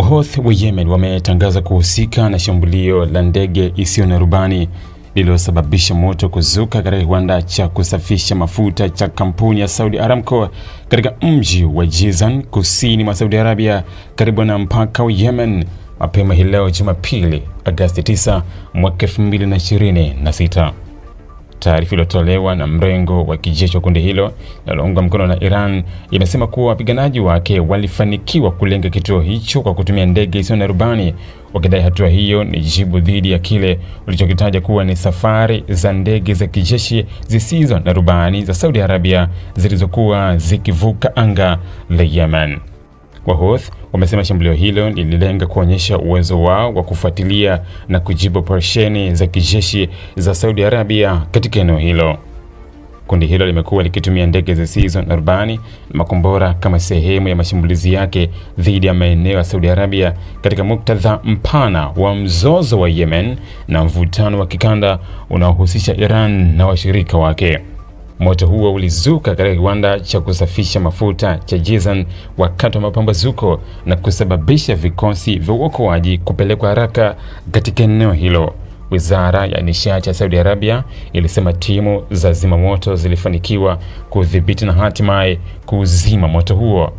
Wahouthi wa Yemen wametangaza kuhusika na shambulio la ndege isiyo na rubani lililosababisha moto kuzuka katika kiwanda cha kusafisha mafuta cha kampuni ya Saudi Aramco katika mji wa Jizan, kusini mwa Saudi Arabia, karibu na mpaka wa Yemen mapema hii leo Jumapili, Agosti 9 mwaka 2026. Taarifa iliyotolewa na mrengo wa kijeshi wa kundi hilo linaloungwa mkono na Iran imesema kuwa wapiganaji wake walifanikiwa kulenga kituo hicho kwa kutumia ndege isiyo na rubani, wakidai hatua hiyo ni jibu dhidi ya kile walichokitaja kuwa ni safari za ndege za kijeshi zisizo na rubani za Saudi Arabia zilizokuwa zikivuka anga la Yemen. Wahouthi wamesema shambulio hilo lililenga kuonyesha uwezo wao wa kufuatilia na kujibu operesheni za kijeshi za Saudi Arabia katika eneo hilo. Kundi hilo limekuwa likitumia ndege zisizo na rubani na makombora kama sehemu ya mashambulizi yake dhidi ya maeneo ya Saudi Arabia katika muktadha mpana wa mzozo wa Yemen na mvutano wa kikanda unaohusisha Iran na washirika wake. Moto huo ulizuka katika kiwanda cha kusafisha mafuta cha Jizan wakati wa mapambazuko na kusababisha vikosi vya uokoaji kupelekwa haraka katika eneo hilo. Wizara ya nishati ya Saudi Arabia ilisema timu za zimamoto zilifanikiwa kudhibiti na hatimaye kuzima moto huo.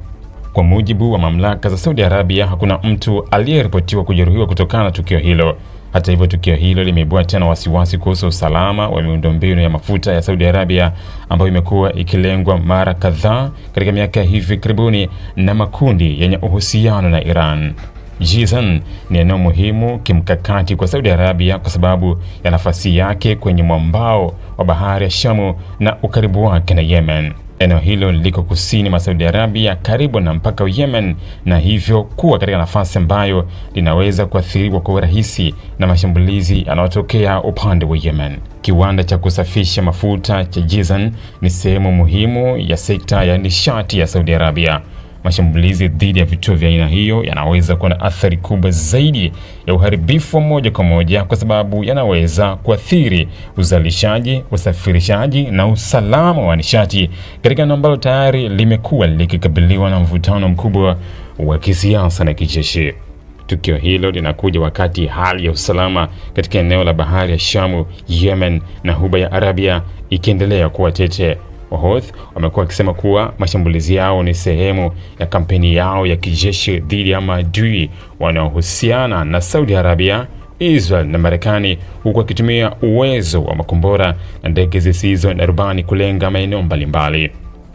Kwa mujibu wa mamlaka za Saudi Arabia, hakuna mtu aliyeripotiwa kujeruhiwa kutokana na tukio hilo. Hata hivyo, tukio hilo limeibua tena wasiwasi kuhusu usalama wa miundombinu ya mafuta ya Saudi Arabia ambayo imekuwa ikilengwa mara kadhaa katika miaka hivi karibuni na makundi yenye uhusiano na Iran. Jizan ni eneo muhimu kimkakati kwa Saudi Arabia kwa sababu ya nafasi yake kwenye mwambao wa bahari ya Shamu na ukaribu wake na Yemen. Eneo hilo liko kusini mwa Saudi Arabia karibu na mpaka wa Yemen, na hivyo kuwa katika nafasi ambayo linaweza kuathiriwa kwa urahisi na mashambulizi yanayotokea upande wa Yemen. Kiwanda cha kusafisha mafuta cha Jizan ni sehemu muhimu ya sekta ya nishati ya Saudi Arabia. Mashambulizi dhidi ya vituo vya aina hiyo yanaweza kuwa na athari kubwa zaidi ya uharibifu wa moja kwa moja kwa sababu yanaweza kuathiri uzalishaji, usafirishaji na usalama wa nishati katika eneo ambalo tayari limekuwa likikabiliwa na mvutano mkubwa wa kisiasa na kijeshi. Tukio hilo linakuja wakati hali ya usalama katika eneo la bahari ya Shamu, Yemen na Ghuba ya Arabia ikiendelea kuwa tete. Wahouthi wamekuwa wakisema kuwa mashambulizi yao ni sehemu ya kampeni yao ya kijeshi dhidi ya maadui wanaohusiana na Saudi Arabia, Israel na Marekani, huku wakitumia uwezo wa makombora na ndege zisizo na rubani kulenga maeneo mbalimbali.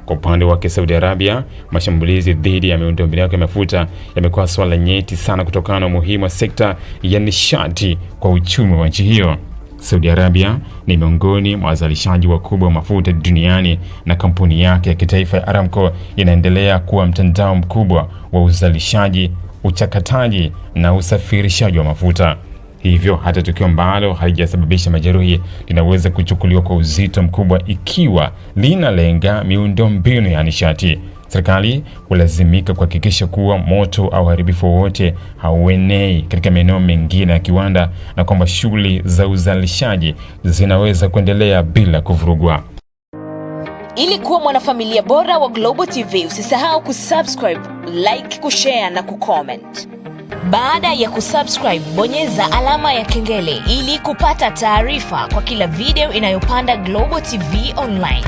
Kwa upande wake Saudi Arabia, mashambulizi dhidi ya miundombinu yake ya mafuta yamekuwa swala nyeti sana kutokana na umuhimu wa sekta ya nishati kwa uchumi wa nchi hiyo. Saudi Arabia ni miongoni mwa wazalishaji wakubwa wa mafuta duniani na kampuni yake ya kitaifa ya Aramco inaendelea kuwa mtandao mkubwa wa uzalishaji, uchakataji na usafirishaji wa mafuta. Hivyo hata tukio ambalo halijasababisha majeruhi linaweza kuchukuliwa kwa uzito mkubwa ikiwa linalenga miundombinu ya nishati. Serikali hulazimika kuhakikisha kuwa moto au uharibifu wowote hauenei katika maeneo mengine ya kiwanda na kwamba shughuli za uzalishaji zinaweza kuendelea bila kuvurugwa. Ili kuwa mwanafamilia bora wa Global TV, usisahau kusubscribe, like, kushare na kucomment. Baada ya kusubscribe, bonyeza alama ya kengele ili kupata taarifa kwa kila video inayopanda Global TV Online.